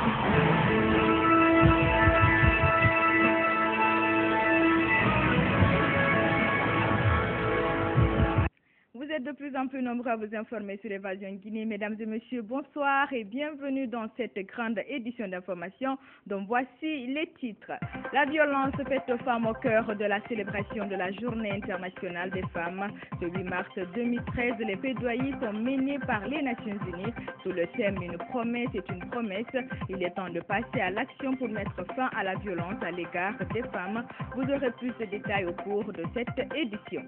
Vous êtes de plus en plus nombreux à vous informer sur l'évasion Guinée. Mesdames et messieurs, bonsoir et bienvenue dans cette grande édition d'information dont voici les titres. La violence faite aux femmes au cœur de la célébration de la Journée internationale des femmes. Ce 8 mars 2013, les plaidoyers sont menés par les Nations Unies sous le thème « Une promesse est une promesse ». Il est temps de passer à l'action pour mettre fin à la violence à l'égard des femmes. Vous aurez plus de détails au cours de cette édition.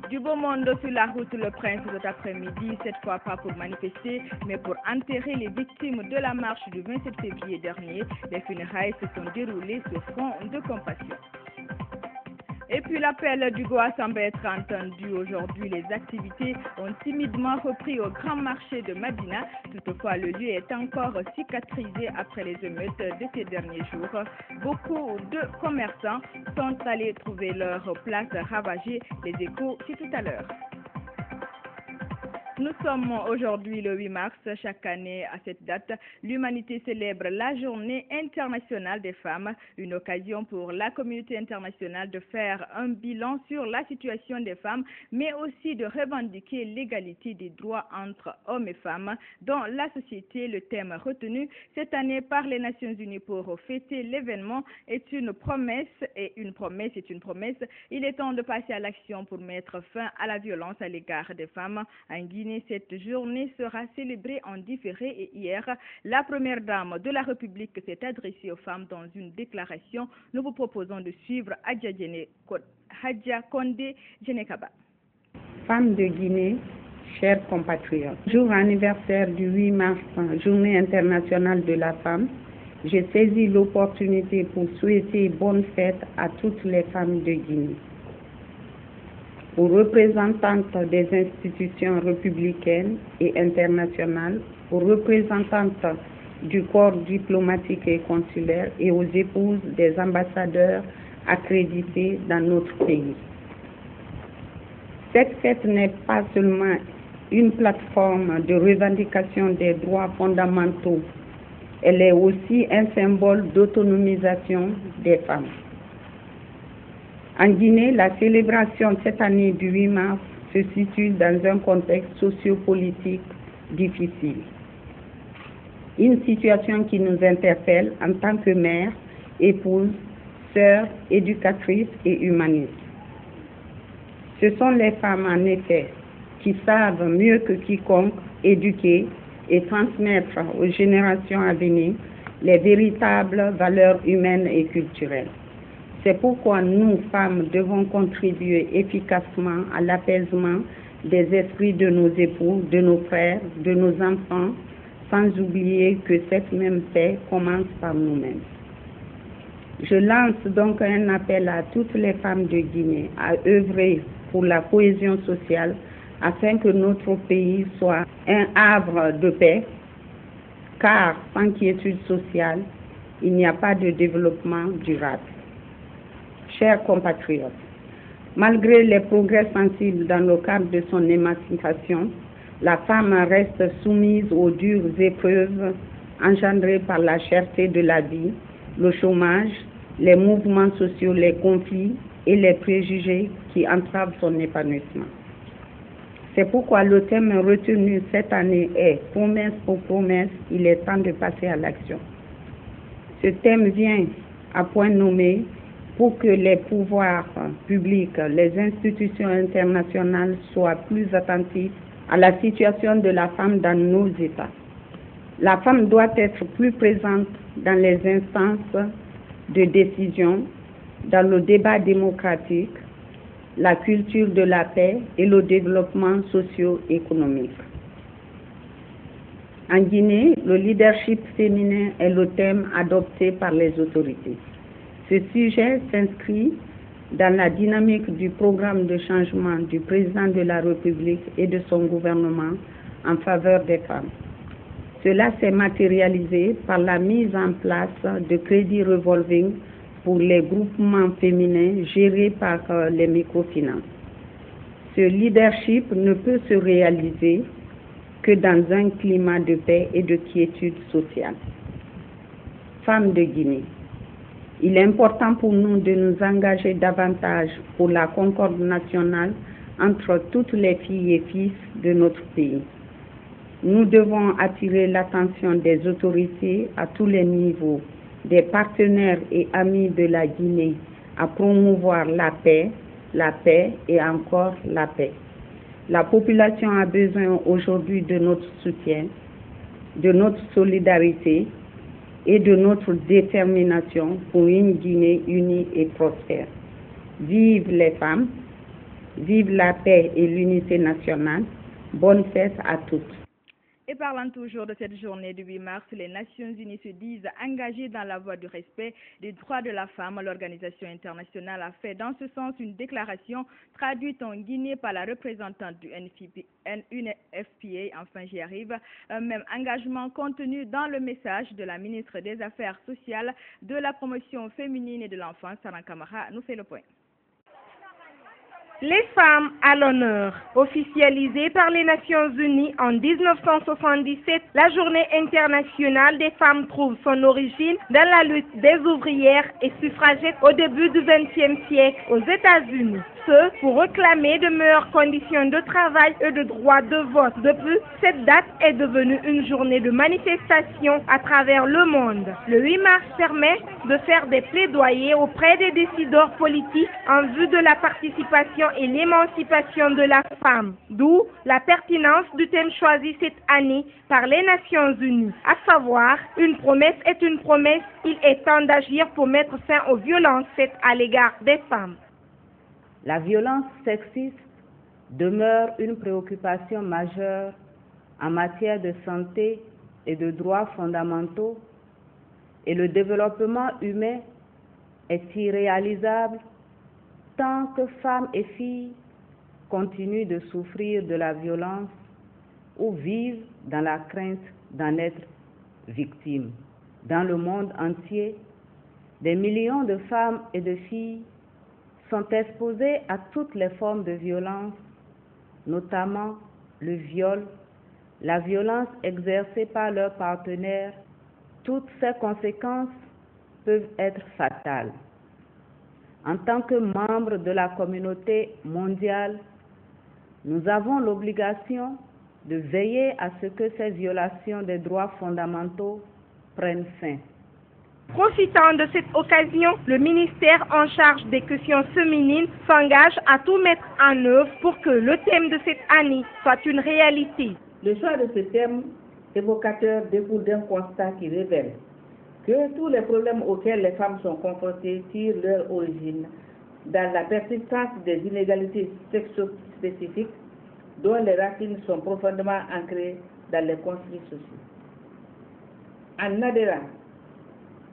Du beau monde sur la route Le Prince cet après-midi, cette fois pas pour manifester, mais pour enterrer les victimes de la marche du 27 février dernier. Les funérailles se sont déroulées sur fond de compassion. Et puis l'appel du Goa semble être entendu aujourd'hui. Les activités ont timidement repris au grand marché de Madina. Toutefois, le lieu est encore cicatrisé après les émeutes de ces derniers jours. Beaucoup de commerçants sont allés trouver leur place ravagée. Les échos, c'est tout à l'heure. Nous sommes aujourd'hui le 8 mars. Chaque année, à cette date, l'humanité célèbre la Journée internationale des femmes, une occasion pour la communauté internationale de faire un bilan sur la situation des femmes, mais aussi de revendiquer l'égalité des droits entre hommes et femmes dans la société. Le thème retenu cette année par les Nations Unies pour fêter l'événement est une promesse, et une promesse est une promesse. Il est temps de passer à l'action pour mettre fin à la violence à l'égard des femmes. En Guinée, cette journée sera célébrée en différé et hier, la première dame de la République s'est adressée aux femmes dans une déclaration. Nous vous proposons de suivre Hadja Kondé Djenekaba. Femmes de Guinée, chers compatriotes, jour anniversaire du 8 mars, Journée internationale de la femme, j'ai saisi l'opportunité pour souhaiter bonne fête à toutes les femmes de Guinée. Aux représentantes des institutions républicaines et internationales, aux représentantes du corps diplomatique et consulaire et aux épouses des ambassadeurs accrédités dans notre pays. Cette fête n'est pas seulement une plateforme de revendication des droits fondamentaux, elle est aussi un symbole d'autonomisation des femmes. En Guinée, la célébration cette année du 8 mars se situe dans un contexte sociopolitique difficile. Une situation qui nous interpelle en tant que mère, épouse, sœur, éducatrice et humaniste. Ce sont les femmes, en effet, qui savent mieux que quiconque éduquer et transmettre aux générations à venir les véritables valeurs humaines et culturelles. C'est pourquoi nous, femmes, devons contribuer efficacement à l'apaisement des esprits de nos époux, de nos frères, de nos enfants, sans oublier que cette même paix commence par nous-mêmes. Je lance donc un appel à toutes les femmes de Guinée à œuvrer pour la cohésion sociale afin que notre pays soit un havre de paix, car sans quiétude sociale, il n'y a pas de développement durable. Chers compatriotes, malgré les progrès sensibles dans le cadre de son émancipation, la femme reste soumise aux dures épreuves engendrées par la cherté de la vie, le chômage, les mouvements sociaux, les conflits et les préjugés qui entravent son épanouissement. C'est pourquoi le thème retenu cette année est « Promesse pour promesse, il est temps de passer à l'action ». Ce thème vient à point nommé pour que les pouvoirs publics, les institutions internationales soient plus attentifs à la situation de la femme dans nos États. La femme doit être plus présente dans les instances de décision, dans le débat démocratique, la culture de la paix et le développement socio-économique. En Guinée, le leadership féminin est le thème adopté par les autorités. Ce sujet s'inscrit dans la dynamique du programme de changement du président de la République et de son gouvernement en faveur des femmes. Cela s'est matérialisé par la mise en place de crédits revolving pour les groupements féminins gérés par les microfinances. Ce leadership ne peut se réaliser que dans un climat de paix et de quiétude sociale. femmes de Guinée. Il est important pour nous de nous engager davantage pour la concorde nationale entre toutes les filles et fils de notre pays. Nous devons attirer l'attention des autorités à tous les niveaux, des partenaires et amis de la Guinée à promouvoir la paix et encore la paix. La population a besoin aujourd'hui de notre soutien, de notre solidarité et de notre détermination pour une Guinée unie et prospère. Vive les femmes, vive la paix et l'unité nationale. Bonne fête à toutes. Et parlant toujours de cette journée du 8 mars, les Nations Unies se disent engagées dans la voie du respect des droits de la femme. L'organisation internationale a fait dans ce sens une déclaration traduite en Guinée par la représentante du UNFPA, enfin j'y arrive, un même engagement contenu dans le message de la ministre des Affaires sociales, de la promotion féminine et de l'enfance, Sarah Kamara, nous fait le point. Les femmes à l'honneur. Officialisée par les Nations Unies en 1977, la Journée internationale des femmes trouve son origine dans la lutte des ouvrières et suffragettes au début du XXe siècle aux États-Unis. Ce, pour réclamer de meilleures conditions de travail et de droit de vote. Depuis, cette date est devenue une journée de manifestation à travers le monde. Le 8 mars permet de faire des plaidoyers auprès des décideurs politiques en vue de la participation et l'émancipation de la femme, d'où la pertinence du thème choisi cette année par les Nations Unies, à savoir une promesse est une promesse, il est temps d'agir pour mettre fin aux violences faites à l'égard des femmes. La violence sexiste demeure une préoccupation majeure en matière de santé et de droits fondamentaux et le développement humain est irréalisable tant que femmes et filles continuent de souffrir de la violence ou vivent dans la crainte d'en être victimes. Dans le monde entier, des millions de femmes et de filles sont exposées à toutes les formes de violence, notamment le viol, la violence exercée par leurs partenaires. Toutes ces conséquences peuvent être fatales. En tant que membres de la communauté mondiale, nous avons l'obligation de veiller à ce que ces violations des droits fondamentaux prennent fin. Profitant de cette occasion, le ministère en charge des questions féminines s'engage à tout mettre en œuvre pour que le thème de cette année soit une réalité. Le choix de ce thème évocateur découle d'un constat qui révèle que tous les problèmes auxquels les femmes sont confrontées tirent leur origine dans la persistance des inégalités sexo-spécifiques dont les racines sont profondément ancrées dans les construits sociaux. En adhérant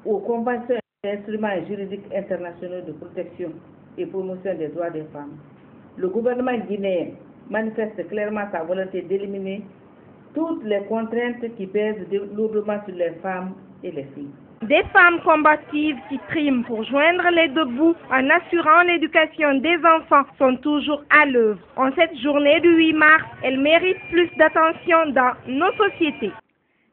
aux conventions et instruments juridiques internationaux de protection et promotion des droits des femmes, le gouvernement guinéen manifeste clairement sa volonté d'éliminer toutes les contraintes qui pèsent lourdement sur les femmes et les filles. Des femmes combatives qui triment pour joindre les deux bouts en assurant l'éducation des enfants sont toujours à l'œuvre. En cette journée du 8 mars, elles méritent plus d'attention dans nos sociétés.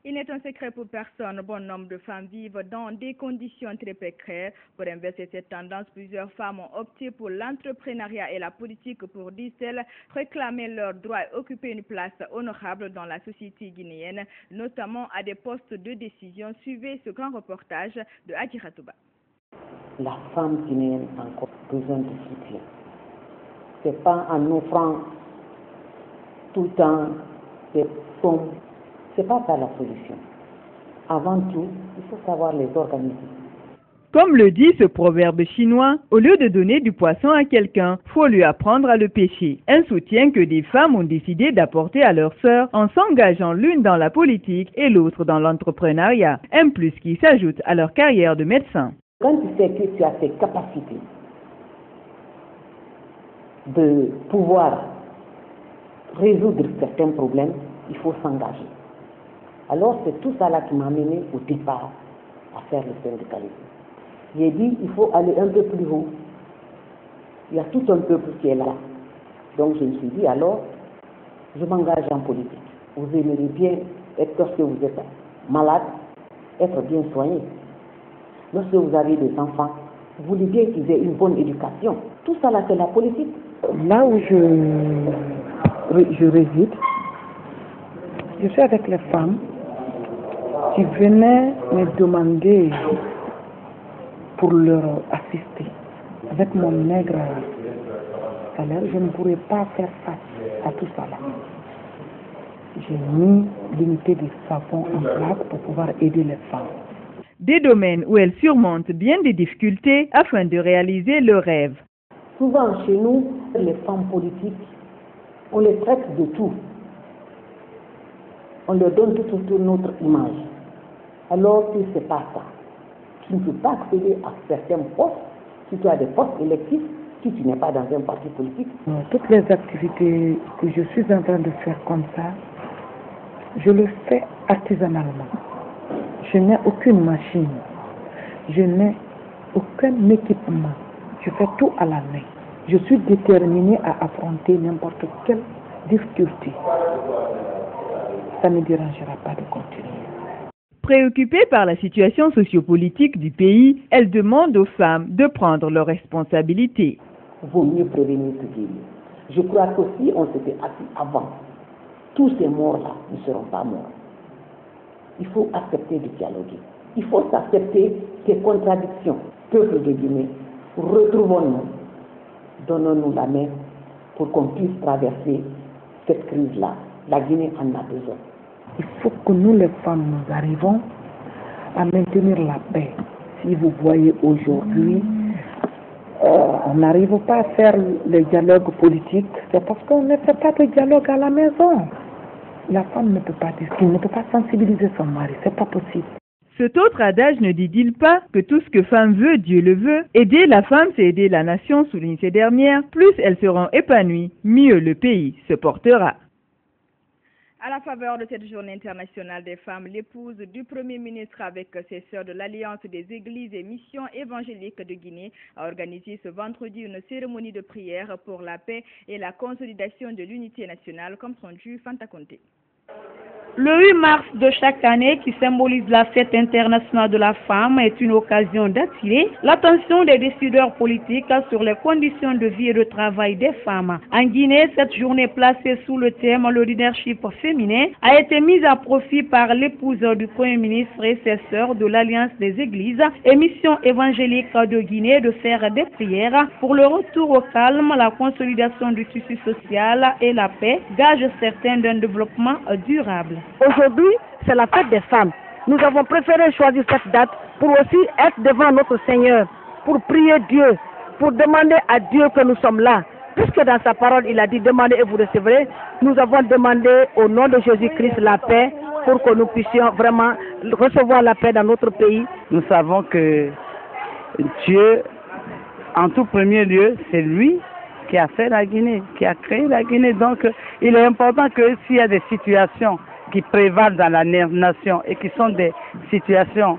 Il n'est un secret pour personne, bon nombre de femmes vivent dans des conditions très précaires. Pour inverser cette tendance, plusieurs femmes ont opté pour l'entrepreneuriat et la politique pour, disent-elles, réclamer leurs droits et occuper une place honorable dans la société guinéenne, notamment à des postes de décision. Suivez ce grand reportage de Adjira Touba. La femme guinéenne a encore besoin de soutien. Ce n'est pas en offrant tout le temps des sommes. Ce n'est pas ça la solution. Avant tout, il faut savoir les organiser. Comme le dit ce proverbe chinois, au lieu de donner du poisson à quelqu'un, faut lui apprendre à le pêcher. Un soutien que des femmes ont décidé d'apporter à leurs sœurs en s'engageant l'une dans la politique et l'autre dans l'entrepreneuriat. Un plus qui s'ajoute à leur carrière de médecin. Quand tu sais que tu as ces capacités de pouvoir résoudre certains problèmes, il faut s'engager. Alors c'est tout ça là qui m'a mené au départ à faire le syndicalisme. J'ai dit il faut aller un peu plus haut. Il y a tout un peuple qui est là. Donc je me suis dit alors, je m'engage en politique. Vous aimeriez bien être, lorsque vous êtes malade, être bien soigné. Lorsque vous avez des enfants, vous voulez bien qu'ils aient une bonne éducation. Tout ça là, c'est la politique. Là où je réside, je suis avec les femmes qui venaient me demander pour leur assister. Avec mon maigre salaire, je ne pourrais pas faire face à tout ça là. J'ai mis l'unité de savon en place pour pouvoir aider les femmes. Des domaines où elles surmontent bien des difficultés afin de réaliser leurs rêves. Souvent chez nous, les femmes politiques, on les traite de tout. On leur donne tout autour notre image. Alors que ce n'est pas ça. Tu ne peux pas accéder à certains postes si tu as des postes électifs, si tu n'es pas dans un parti politique. Toutes les activités que je suis en train de faire comme ça, je le fais artisanalement. Je n'ai aucune machine. Je n'ai aucun équipement. Je fais tout à la main. Je suis déterminée à affronter n'importe quelle difficulté. Ça ne me dérangera pas de continuer. Préoccupée par la situation sociopolitique du pays, elle demande aux femmes de prendre leurs responsabilités. Il vaut mieux prévenir que guérir. Je crois que si on s'était assis avant, tous ces morts-là ne seront pas morts. Il faut accepter de dialoguer. Il faut accepter ces contradictions. Peuple de Guinée, retrouvons-nous, donnons-nous la main pour qu'on puisse traverser cette crise-là. La Guinée en a besoin. Il faut que nous, les femmes, nous arrivons à maintenir la paix. Si vous voyez aujourd'hui, on n'arrive pas à faire le dialogue politique, c'est parce qu'on ne fait pas de dialogue à la maison. La femme ne peut pas dire qu'il ne peut pas sensibiliser son mari, c'est pas possible. Cet autre adage ne dit-il pas que tout ce que femme veut, Dieu le veut? Aider la femme, c'est aider la nation, souligne ces dernières. Plus elles seront épanouies, mieux le pays se portera. À la faveur de cette journée internationale des femmes, l'épouse du Premier ministre avec ses sœurs de l'Alliance des Églises et Missions évangéliques de Guinée a organisé ce vendredi une cérémonie de prière pour la paix et la consolidation de l'unité nationale, comme rendu Fanta Conté. Le 8 mars de chaque année, qui symbolise la fête internationale de la femme, est une occasion d'attirer l'attention des décideurs politiques sur les conditions de vie et de travail des femmes. En Guinée, cette journée placée sous le thème « Le leadership féminin » a été mise à profit par l'épouse du Premier ministre et ses sœurs de l'Alliance des Églises et Missions évangéliques de Guinée de faire des prières pour le retour au calme, la consolidation du tissu social et la paix, gage certain d'un développement durable. Aujourd'hui, c'est la fête des femmes. Nous avons préféré choisir cette date pour aussi être devant notre Seigneur, pour prier Dieu, pour demander à Dieu que nous sommes là. Puisque dans sa parole, il a dit « Demandez et vous recevrez », nous avons demandé au nom de Jésus-Christ la paix pour que nous puissions vraiment recevoir la paix dans notre pays. Nous savons que Dieu, en tout premier lieu, c'est lui qui a fait la Guinée, qui a créé la Guinée. Donc, il est important que s'il y a des situations qui prévalent dans la nation et qui sont des situations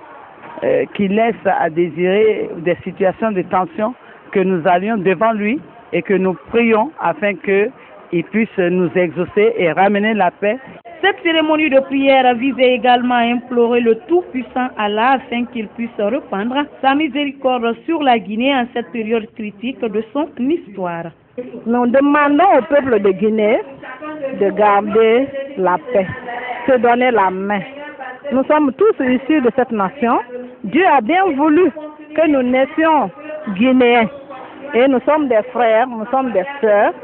qui laissent à désirer, des situations de tension, que nous allions devant lui et que nous prions afin qu'il puisse nous exaucer et ramener la paix. Cette cérémonie de prière visait également à implorer le Tout-Puissant Allah afin qu'il puisse répandre sa miséricorde sur la Guinée en cette période critique de son histoire. Nous demandons au peuple de Guinée de garder la paix, se donner la main. Nous sommes tous issus de cette nation. Dieu a bien voulu que nous naissions guinéens. Et nous sommes des frères, nous sommes des sœurs.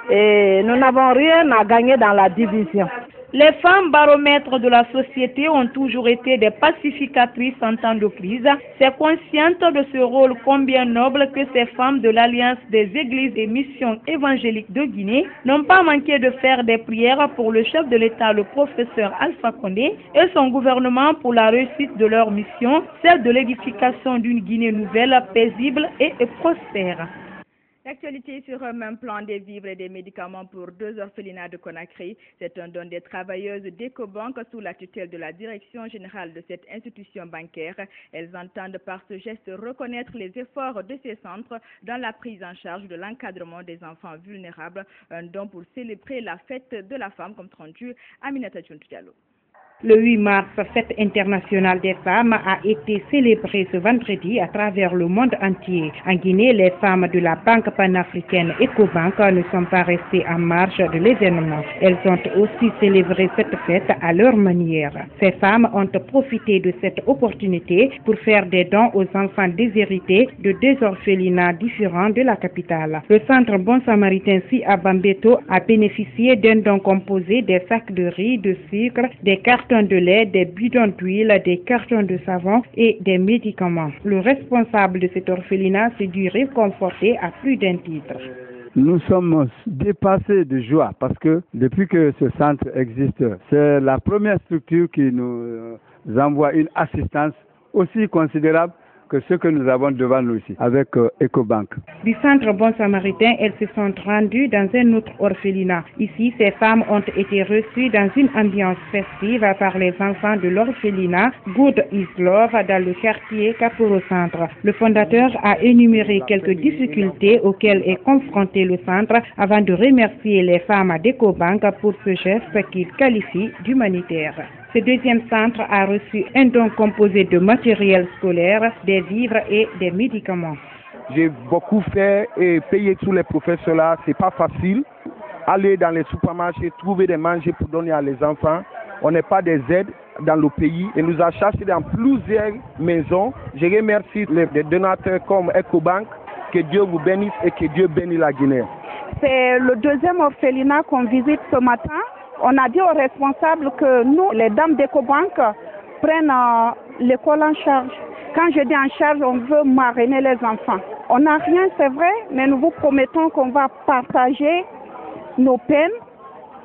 Et nous n'avons rien à gagner dans la division. Les femmes baromètres de la société ont toujours été des pacificatrices en temps de crise. C'est consciente de ce rôle combien noble que ces femmes de l'Alliance des Églises et Missions évangéliques de Guinée n'ont pas manqué de faire des prières pour le chef de l'État, le professeur Alpha Condé, et son gouvernement pour la réussite de leur mission, celle de l'édification d'une Guinée nouvelle, paisible et prospère. L'actualité sur un même plan des vivres et des médicaments pour 2 orphelinats de Conakry. C'est un don des travailleuses d'Ecobank sous la tutelle de la direction générale de cette institution bancaire. Elles entendent par ce geste reconnaître les efforts de ces centres dans la prise en charge de l'encadrement des enfants vulnérables. Un don pour célébrer la fête de la femme comme rendu Aminata Diallo. Le 8 mars, fête internationale des femmes a été célébrée ce vendredi à travers le monde entier. En Guinée, les femmes de la Banque panafricaine Ecobank ne sont pas restées en marge de l'événement. Elles ont aussi célébré cette fête à leur manière. Ces femmes ont profité de cette opportunité pour faire des dons aux enfants déshérités de deux orphelinats différents de la capitale. Le centre Bon Samaritain à Bambeto a bénéficié d'un don composé des sacs de riz, de sucre, des cartons de lait, des bidons d'huile, des cartons de savon et des médicaments. Le responsable de cet orphelinat s'est dû réconforter à plus d'un titre. Nous sommes dépassés de joie parce que depuis que ce centre existe, c'est la première structure qui nous envoie une assistance aussi considérable que ce que nous avons devant nous ici, avec Ecobank. Du centre Bon Samaritain, elles se sont rendues dans un autre orphelinat. Ici, ces femmes ont été reçues dans une ambiance festive par les enfants de l'orphelinat Good is Love dans le quartier Kaporo Centre. Le fondateur a énuméré quelques difficultés auxquelles est confronté le centre avant de remercier les femmes d'Ecobank pour ce geste qu'il qualifie d'humanitaire. Ce deuxième centre a reçu un don composé de matériel scolaire, des vivres et des médicaments. J'ai beaucoup fait et payé tous les professeurs là, c'est pas facile. Aller dans les supermarchés, trouver des manger pour donner à les enfants. On n'est pas des aides dans le pays et nous a cherché dans plusieurs maisons. Je remercie les donateurs comme Ecobank. Que Dieu vous bénisse et que Dieu bénisse la Guinée. C'est le deuxième orphelinat qu'on visite ce matin. On a dit aux responsables que nous, les dames d'Ecobank, prennent l'école en charge. Quand je dis en charge, on veut marrainer les enfants. On n'a rien, c'est vrai, mais nous vous promettons qu'on va partager nos peines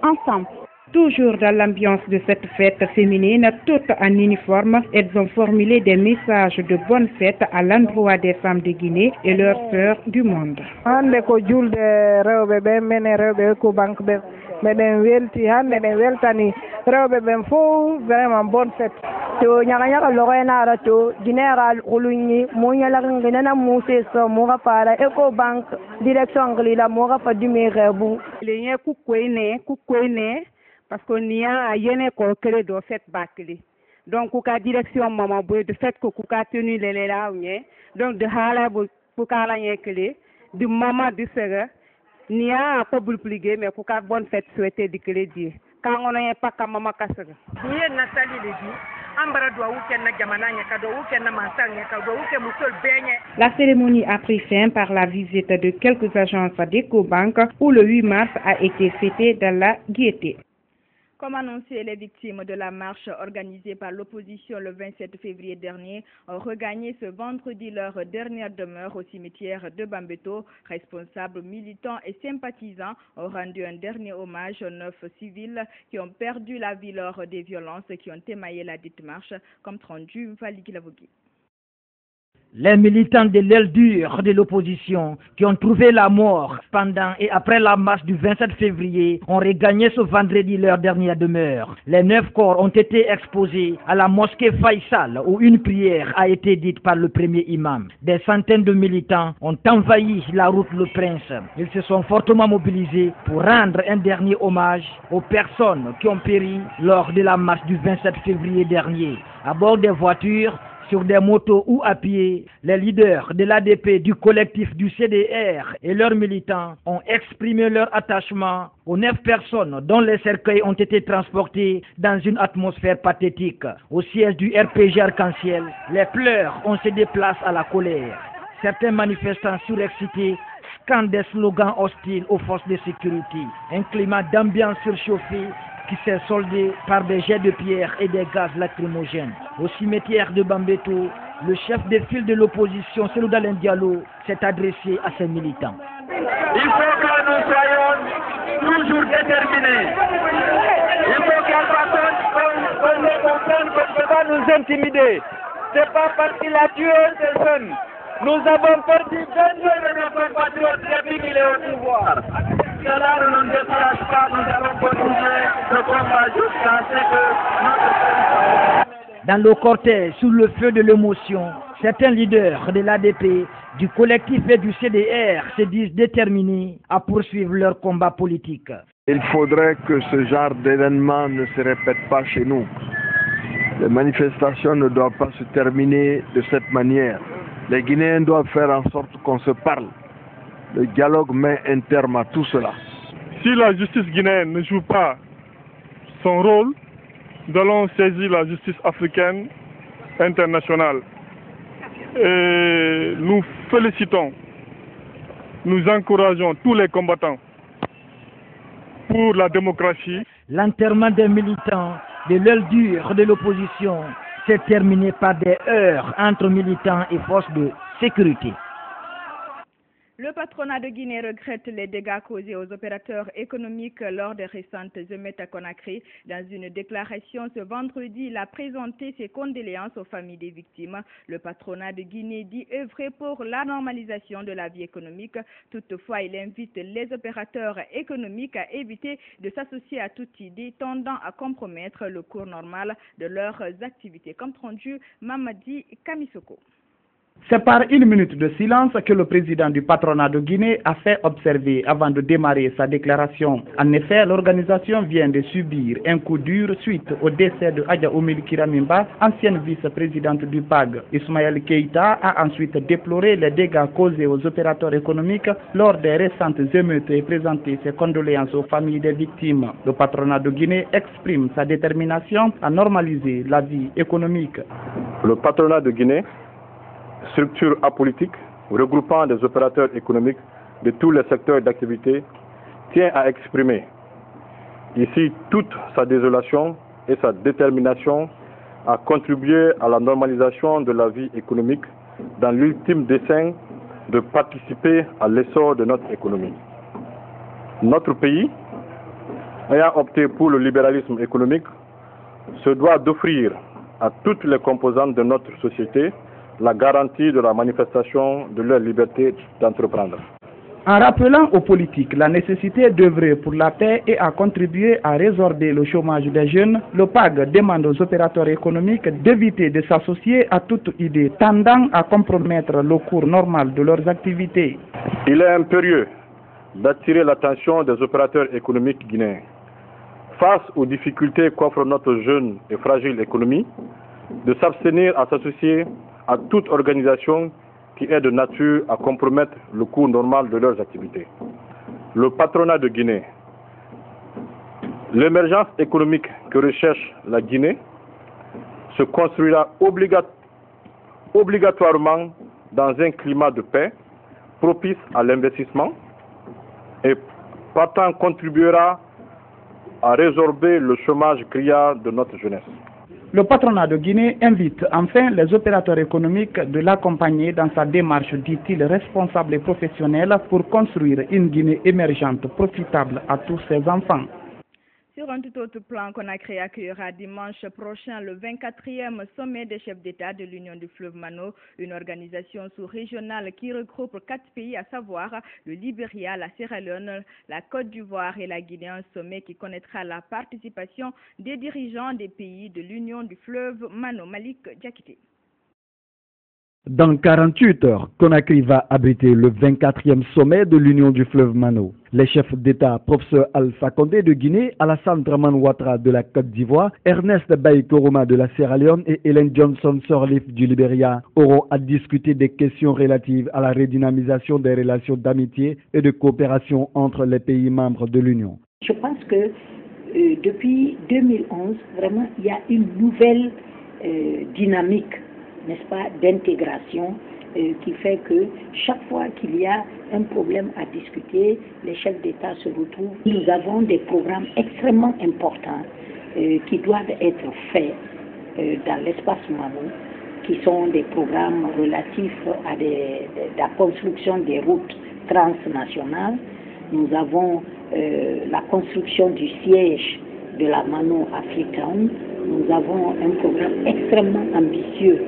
ensemble. Toujours dans l'ambiance de cette fête féminine, toutes en uniforme, elles ont formulé des messages de bonne fête à l'endroit des femmes de Guinée et leurs sœurs du monde. Meɗen welti hande ɗen weltani rewɓe ɓen fof vraiment bonne fête to ñagañaga logoyenara to guinéral uluñi mo ñalaginginana muse so moga para Ecobank direction nglila moga fa dumi rebu liñe kukkoyne parce que niya a yene ko kele do fête bakli donc kuka direction mama boy de fait ko kuka tenu lele lawñe donc de hala bu kala ñekele du mama du sega Nia pas bulpligé mais pour qu'à bonne fête souhaiter du crédit. Quand on n'a pas qu'à maman kassaga. Niye Nathalie le dit. Ambara doit ou ken na jamananya kado ou ken na mansanya kado ou ken musol benye. La cérémonie a pris fin par la visite de quelques agences d'Ecobank où le 8 mars a été fêté dans la gaieté. Comme annoncé, les victimes de la marche organisée par l'opposition le 27 février dernier ont regagné ce vendredi leur dernière demeure au cimetière de Bambeto. Responsables, militants et sympathisants ont rendu un dernier hommage aux 9 civils qui ont perdu la vie lors des violences qui ont émaillé la dite marche, comme rendu Valiki Lavogui. Les militants de l'aile dure de l'opposition qui ont trouvé la mort pendant et après la marche du 27 février ont regagné ce vendredi leur dernière demeure. Les 9 corps ont été exposés à la mosquée Faisal où une prière a été dite par le premier imam. Des centaines de militants ont envahi la route Le Prince. Ils se sont fortement mobilisés pour rendre un dernier hommage aux personnes qui ont péri lors de la marche du 27 février dernier. À bord des voitures, sur des motos ou à pied, les leaders de l'ADP, du collectif du CDR et leurs militants ont exprimé leur attachement aux 9 personnes dont les cercueils ont été transportés dans une atmosphère pathétique. Au siège du RPG Arc-en-Ciel, les pleurs ont cédé place à la colère. Certains manifestants surexcités scandent des slogans hostiles aux forces de sécurité. Un climat d'ambiance surchauffé qui s'est soldé par des jets de pierre et des gaz lacrymogènes. Au cimetière de Bambeto, le chef de file de l'opposition, Cellou Dalein Diallo, s'est adressé à ses militants. Il faut que nous soyons toujours déterminés. Il faut qu'on comprenne qu'on ne peut pas nous intimider. Ce n'est pas parce qu'il a tué une personne. Nous avons perdu 22 de nos compatriotes depuis qu'il est au pouvoir. Cela ne nous décourage pas, nous allons continuer le combat jusqu'à ce que notre... Dans le cortège, sous le feu de l'émotion, certains leaders de l'ADP, du collectif et du CDR se disent déterminés à poursuivre leur combat politique. Il faudrait que ce genre d'événement ne se répète pas chez nous. Les manifestations ne doivent pas se terminer de cette manière. Les Guinéens doivent faire en sorte qu'on se parle. Le dialogue met un terme à tout cela. Si la justice guinéenne ne joue pas son rôle, nous allons saisir la justice africaine internationale. Et nous félicitons, nous encourageons tous les combattants pour la démocratie. L'enterrement des militants de l'aile dure de l'opposition s'est terminé par des heurts entre militants et forces de sécurité. Le patronat de Guinée regrette les dégâts causés aux opérateurs économiques lors des récentes émeutes à Conakry. Dans une déclaration ce vendredi, il a présenté ses condoléances aux familles des victimes. Le patronat de Guinée dit œuvrer pour la normalisation de la vie économique. Toutefois, il invite les opérateurs économiques à éviter de s'associer à toute idée tendant à compromettre le cours normal de leurs activités. Comme rendu, Mamadi Kamisoko. C'est par une minute de silence que le président du patronat de Guinée a fait observer avant de démarrer sa déclaration. En effet, l'organisation vient de subir un coup dur suite au décès de Adja Oumil Kiramimba, ancienne vice-présidente du PAG. Ismaël Keïta a ensuite déploré les dégâts causés aux opérateurs économiques lors des récentes émeutes et présenté ses condoléances aux familles des victimes. Le patronat de Guinée exprime sa détermination à normaliser la vie économique. Le patronat de Guinée, structure apolitique regroupant des opérateurs économiques de tous les secteurs d'activité, tient à exprimer ici toute sa désolation et sa détermination à contribuer à la normalisation de la vie économique dans l'ultime dessein de participer à l'essor de notre économie. Notre pays, ayant opté pour le libéralisme économique, se doit d'offrir à toutes les composantes de notre société la garantie de la manifestation de leur liberté d'entreprendre. En rappelant aux politiques la nécessité d'œuvrer pour la paix et à contribuer à résorber le chômage des jeunes, le PAG demande aux opérateurs économiques d'éviter de s'associer à toute idée tendant à compromettre le cours normal de leurs activités. Il est impérieux d'attirer l'attention des opérateurs économiques guinéens. Face aux difficultés qu'offre notre jeune et fragile économie, de s'abstenir à s'associer à toute organisation qui est de nature à compromettre le cours normal de leurs activités. Le patronat de Guinée, l'émergence économique que recherche la Guinée se construira obligatoirement dans un climat de paix propice à l'investissement et partant contribuera à résorber le chômage criard de notre jeunesse. Le patronat de Guinée invite enfin les opérateurs économiques de l'accompagner dans sa démarche, dit-il, responsable et professionnelle pour construire une Guinée émergente profitable à tous ses enfants. Sur un tout autre plan, Conakry accueillera dimanche prochain le 24e sommet des chefs d'État de l'Union du fleuve Mano, une organisation sous-régionale qui regroupe 4 pays, à savoir le Libéria, la Sierra Leone, la Côte d'Ivoire et la Guinée, un sommet qui connaîtra la participation des dirigeants des pays de l'Union du fleuve Mano. Malik Diakité. Dans 48 heures, Conakry va abriter le 24e sommet de l'Union du fleuve Mano. Les chefs d'État, professeur Alpha Condé de Guinée, Alassane Dramane Ouattara de la Côte d'Ivoire, Ernest Bai Koroma de la Sierra Leone et Hélène Johnson Sirleaf du Libéria auront à discuter des questions relatives à la redynamisation des relations d'amitié et de coopération entre les pays membres de l'Union. Je pense que depuis 2011, vraiment, il y a une nouvelle dynamique, n'est-ce pas, d'intégration qui fait que chaque fois qu'il y a un problème à discuter, les chefs d'État se retrouvent. Nous avons des programmes extrêmement importants qui doivent être faits dans l'espace Mano, qui sont des programmes relatifs à la construction des routes transnationales. Nous avons la construction du siège de la Mano Africaine. Nous avons un programme extrêmement ambitieux.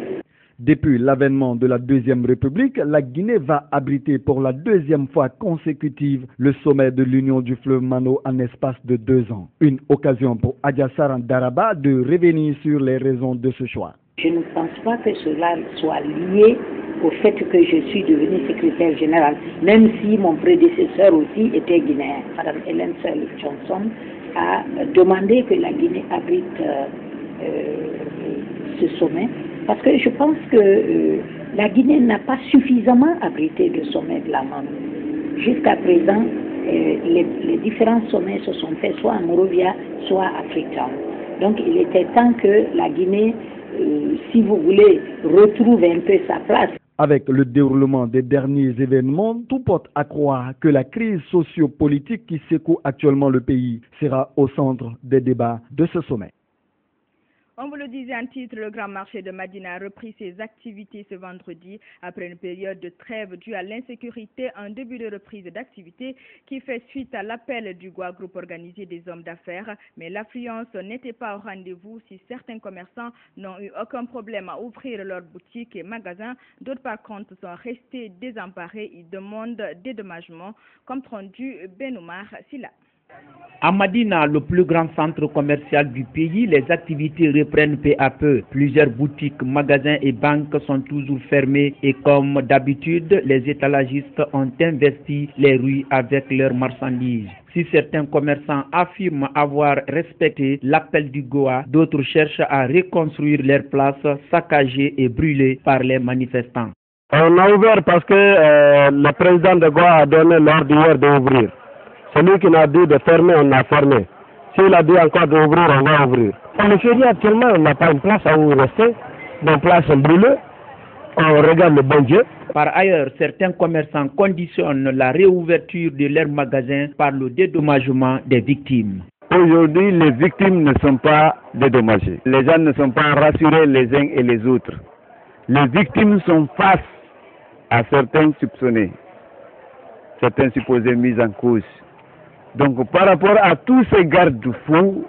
Depuis l'avènement de la Deuxième République, la Guinée va abriter pour la 2e fois consécutive le sommet de l'Union du fleuve Mano en espace de 2 ans. Une occasion pour Adja Saran Daraba de revenir sur les raisons de ce choix. Je ne pense pas que cela soit lié au fait que je suis devenue secrétaire générale, même si mon prédécesseur aussi était guinéen. Madame Hélène Sirleaf Johnson a demandé que la Guinée abrite ce sommet, parce que je pense que la Guinée n'a pas suffisamment abrité le sommet de la MAN. Jusqu'à présent, les différents sommets se sont faits soit à Monrovia, soit à Freetown. Donc il était temps que la Guinée, si vous voulez, retrouve un peu sa place. Avec le déroulement des derniers événements, tout porte à croire que la crise socio-politique qui secoue actuellement le pays sera au centre des débats de ce sommet. On vous le disait en titre, le grand marché de Madina a repris ses activités ce vendredi après une période de trêve due à l'insécurité, un début de reprise d'activité qui fait suite à l'appel du GOA, groupe organisé des hommes d'affaires. Mais l'affluence n'était pas au rendez-vous si certains commerçants n'ont eu aucun problème à ouvrir leurs boutiques et magasins. D'autres par contre sont restés désemparés. Ils demandent dédommagement, comme rendu Benoumar Silla. À Madina, le plus grand centre commercial du pays, les activités reprennent peu à peu. Plusieurs boutiques, magasins et banques sont toujours fermés et comme d'habitude, les étalagistes ont investi les rues avec leurs marchandises. Si certains commerçants affirment avoir respecté l'appel du GOA, d'autres cherchent à reconstruire leurs places saccagées et brûlées par les manifestants. On a ouvert parce que le président de GOA a donné l'ordre hier d'ouvrir. Celui qui a dit de fermer, on a fermé. S'il a dit encore d'ouvrir, on va ouvrir. On est férié actuellement, on n'a pas une place à où rester. Nos places sont brûlées. On regarde le bon Dieu. Par ailleurs, certains commerçants conditionnent la réouverture de leurs magasins par le dédommagement des victimes. Aujourd'hui, les victimes ne sont pas dédommagées. Les gens ne sont pas rassurés les uns et les autres. Les victimes sont face à certains soupçonnés, certains supposés mis en cause. Donc, par rapport à tous ces garde-fous,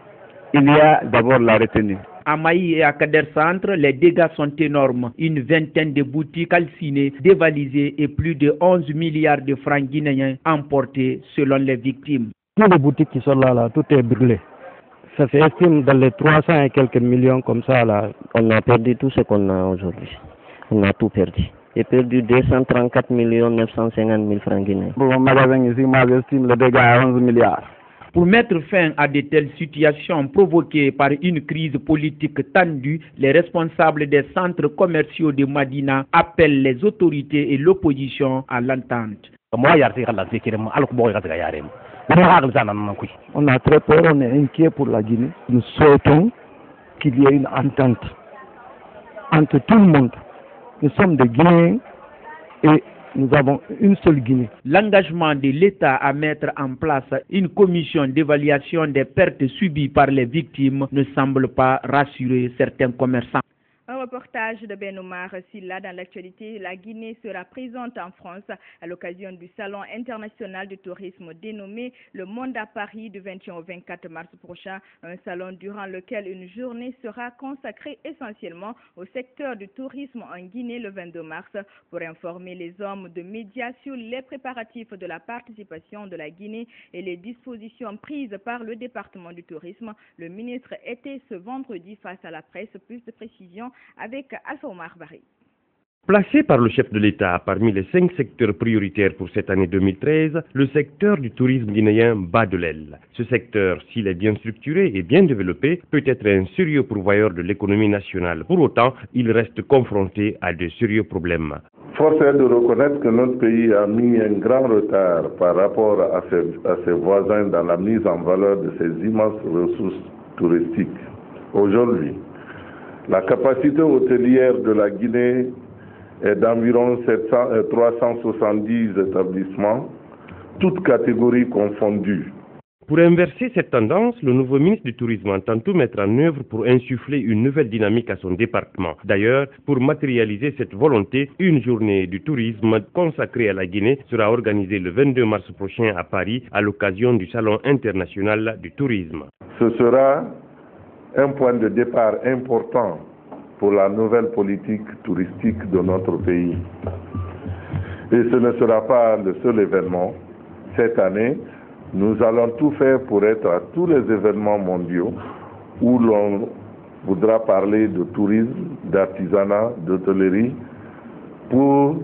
il y a d'abord la retenue. À Maï et à Kader Centre, les dégâts sont énormes. Une vingtaine de boutiques calcinées, dévalisées et plus de 11 milliards de francs guinéens emportés selon les victimes. Toutes les boutiques qui sont là, tout est brûlé. Ça s'estime dans les 300 et quelques millions comme ça. Là. On a perdu tout ce qu'on a aujourd'hui. On a tout perdu. J'ai perdu 234 950 000 francs guinéens. Pour mon magasin ici, moi j'estime le dégât à 11 milliards. Pour mettre fin à de telles situations provoquées par une crise politique tendue, les responsables des centres commerciaux de Madina appellent les autorités et l'opposition à l'entente. On a très peur, on est inquiet pour la Guinée. Nous souhaitons qu'il y ait une entente entre tout le monde. Nous sommes des Guinéens et nous avons une seule Guinée. L'engagement de l'État à mettre en place une commission d'évaluation des pertes subies par les victimes ne semble pas rassurer certains commerçants. Un reportage de Benoumar Silla. Dans l'actualité, la Guinée sera présente en France à l'occasion du Salon international du tourisme dénommé Le Monde à Paris du 21 au 24 mars prochain. Un salon durant lequel une journée sera consacrée essentiellement au secteur du tourisme en Guinée le 22 mars pour informer les hommes de médias sur les préparatifs de la participation de la Guinée et les dispositions prises par le département du tourisme. Le ministre était ce vendredi face à la presse. Plus de précisions avec Alpha Omar Barry. Placé par le chef de l'État parmi les 5 secteurs prioritaires pour cette année 2013, le secteur du tourisme guinéen bat de l'aile. Ce secteur, s'il est bien structuré et bien développé, peut être un sérieux pourvoyeur de l'économie nationale. Pour autant, il reste confronté à de sérieux problèmes. Force est de reconnaître que notre pays a mis un grand retard par rapport à ses voisins dans la mise en valeur de ces immenses ressources touristiques. Aujourd'hui, la capacité hôtelière de la Guinée est d'environ 370 établissements, toutes catégories confondues. Pour inverser cette tendance, le nouveau ministre du Tourisme entend tout mettre en œuvre pour insuffler une nouvelle dynamique à son département. D'ailleurs, pour matérialiser cette volonté, une journée du tourisme consacrée à la Guinée sera organisée le 22 mars prochain à Paris à l'occasion du Salon international du tourisme. Ce sera un point de départ important pour la nouvelle politique touristique de notre pays. Et ce ne sera pas le seul événement. Cette année, nous allons tout faire pour être à tous les événements mondiaux où l'on voudra parler de tourisme, d'artisanat, d'hôtellerie, pour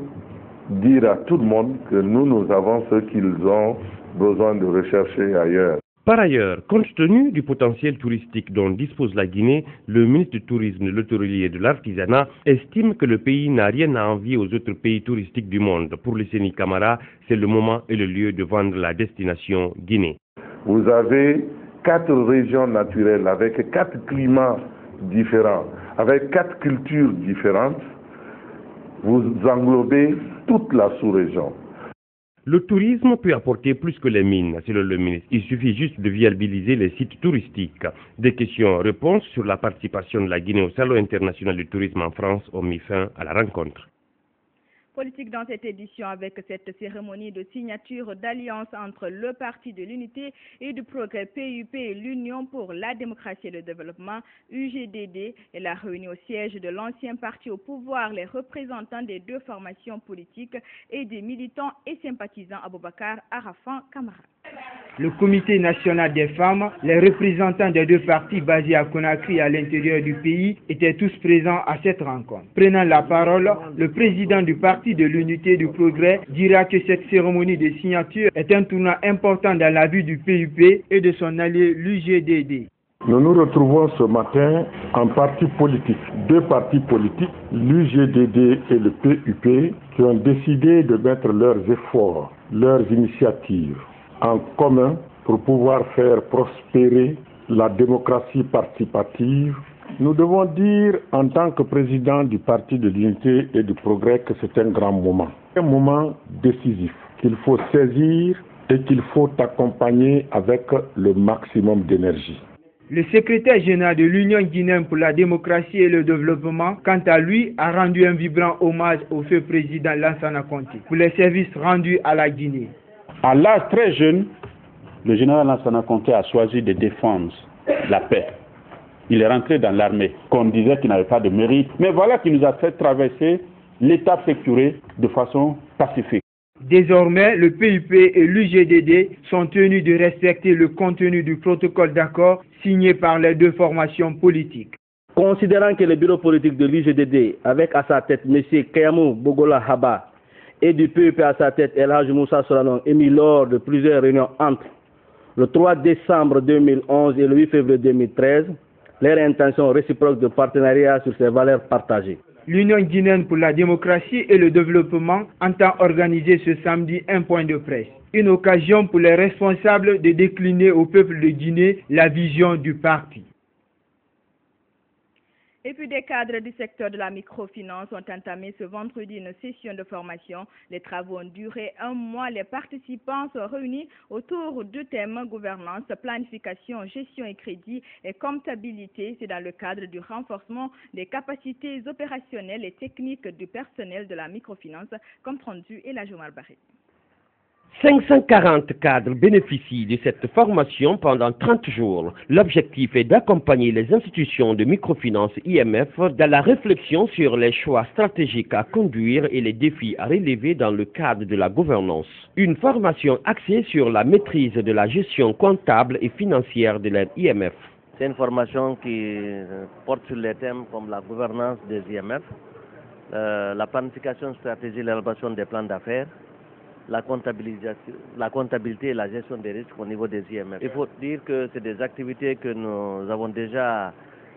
dire à tout le monde que nous avons ce qu'ils ont besoin de rechercher ailleurs. Par ailleurs, compte tenu du potentiel touristique dont dispose la Guinée, le ministre du Tourisme, de l'Hôtellerie et de l'Artisanat estime que le pays n'a rien à envier aux autres pays touristiques du monde. Pour le Séni Camara, c'est le moment et le lieu de vendre la destination Guinée. Vous avez 4 régions naturelles avec 4 climats différents, avec 4 cultures différentes. Vous englobez toute la sous-région. Le tourisme peut apporter plus que les mines, selon le ministre. Il suffit juste de viabiliser les sites touristiques. Des questions-réponses sur la participation de la Guinée au Salon international du tourisme en France ont mis fin à la rencontre. Politique dans cette édition avec cette cérémonie de signature d'alliance entre le Parti de l'Unité et du Progrès PUP et l'Union pour la démocratie et le développement UGDD. Elle a réuni au siège de l'ancien parti au pouvoir les représentants des 2 formations politiques et des militants et sympathisants Aboubakar Arafan Kamara. Le Comité national des femmes, les représentants des 2 partis basés à Conakry à l'intérieur du pays étaient tous présents à cette rencontre. Prenant la parole, le président du Parti de l'Unité du Progrès dira que cette cérémonie de signature est un tournant important dans la vie du PUP et de son allié l'UGDD. Nous nous retrouvons ce matin en partis politiques, 2 partis politiques, l'UGDD et le PUP, qui ont décidé de mettre leurs efforts, leurs initiatives en commun pour pouvoir faire prospérer la démocratie participative. Nous devons dire en tant que président du Parti de l'Unité et du Progrès que c'est un grand moment décisif qu'il faut saisir et qu'il faut accompagner avec le maximum d'énergie. Le secrétaire général de l'Union guinéenne pour la démocratie et le développement, quant à lui, a rendu un vibrant hommage au feu président Lansana Conté pour les services rendus à la Guinée. À l'âge très jeune, le général Lansana Conté a choisi de défendre la paix. Il est rentré dans l'armée, qu'on disait qu'il n'avait pas de mérite. Mais voilà qu'il nous a fait traverser l'étape sécurée de façon pacifique. Désormais, le PUP et l'UGDD sont tenus de respecter le contenu du protocole d'accord signé par les 2 formations politiques. Considérant que le bureau politique de l'UGDD, avec à sa tête M. Kayamou Bogola Haba, et du PUP à sa tête El Hadj Moussa Soranon, émis lors de plusieurs réunions entre le 3 décembre 2011 et le 8 février 2013, leur intention réciproque de partenariat sur ces valeurs partagées. L'Union guinéenne pour la démocratie et le développement entend organiser ce samedi un point de presse. Une occasion pour les responsables de décliner au peuple de Guinée la vision du parti. Et puis des cadres du secteur de la microfinance ont entamé ce vendredi une session de formation. Les travaux ont duré 1 mois. Les participants sont réunis autour du thème gouvernance, planification, gestion et crédit et comptabilité. C'est dans le cadre du renforcement des capacités opérationnelles et techniques du personnel de la microfinance, comme rendu et la Jomar Barré. 540 cadres bénéficient de cette formation pendant 30 jours. L'objectif est d'accompagner les institutions de microfinance IMF dans la réflexion sur les choix stratégiques à conduire et les défis à relever dans le cadre de la gouvernance. Une formation axée sur la maîtrise de la gestion comptable et financière de l'IMF. C'est une formation qui porte sur les thèmes comme la gouvernance des IMF, la planification stratégique, l'élaboration des plans d'affaires, la comptabilité et la gestion des risques au niveau des IMF. Il faut dire que c'est des activités que nous avons déjà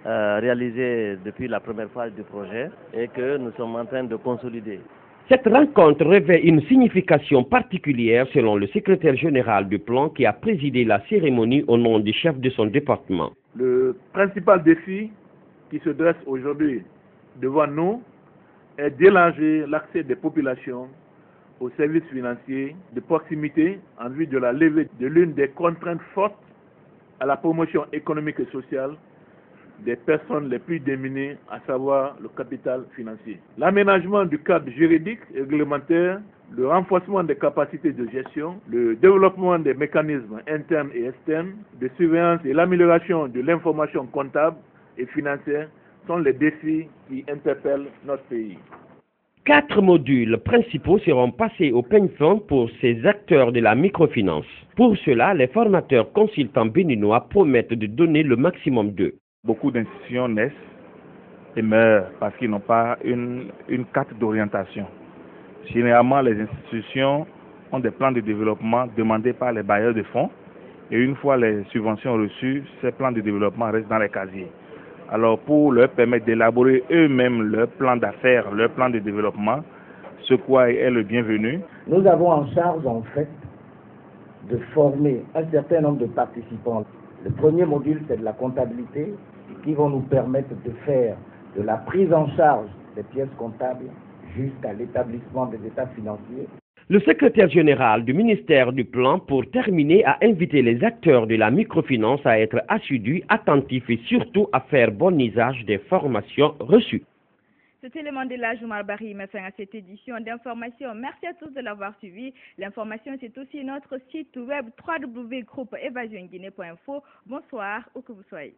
réalisées depuis la première phase du projet et que nous sommes en train de consolider. Cette rencontre revêt une signification particulière selon le secrétaire général du plan qui a présidé la cérémonie au nom du chef de son département. Le principal défi qui se dresse aujourd'hui devant nous est d'élargir l'accès des populations aux services financiers de proximité en vue de la levée de l'une des contraintes fortes à la promotion économique et sociale des personnes les plus démunies, à savoir le capital financier. L'aménagement du cadre juridique et réglementaire, le renforcement des capacités de gestion, le développement des mécanismes internes et externes de surveillance et l'amélioration de l'information comptable et financière sont les défis qui interpellent notre pays. 4 modules principaux seront passés au peigne fin pour ces acteurs de la microfinance. Pour cela, les formateurs consultants béninois promettent de donner le maximum d'eux. Beaucoup d'institutions naissent et meurent parce qu'ils n'ont pas une carte d'orientation. Généralement, les institutions ont des plans de développement demandés par les bailleurs de fonds Et une fois les subventions reçues, ces plans de développement restent dans les casiers. Alors pour leur permettre d'élaborer eux-mêmes leur plan d'affaires, leur plan de développement, ce quoi est le bienvenu. Nous avons en charge en fait de former un certain nombre de participants. Le premier module, c'est de la comptabilité, qui vont nous permettre de faire de la prise en charge des pièces comptables jusqu'à l'établissement des états financiers. Le secrétaire général du ministère du Plan, pour terminer, a invité les acteurs de la microfinance à être assidus, attentifs et surtout à faire bon usage des formations reçues. C'était le Mandela Joumar Bari, met fin à cette édition d'information. Merci à tous de l'avoir suivi. L'information, c'est aussi notre site web www.groupeevasionguinée.info. Bonsoir, où que vous soyez.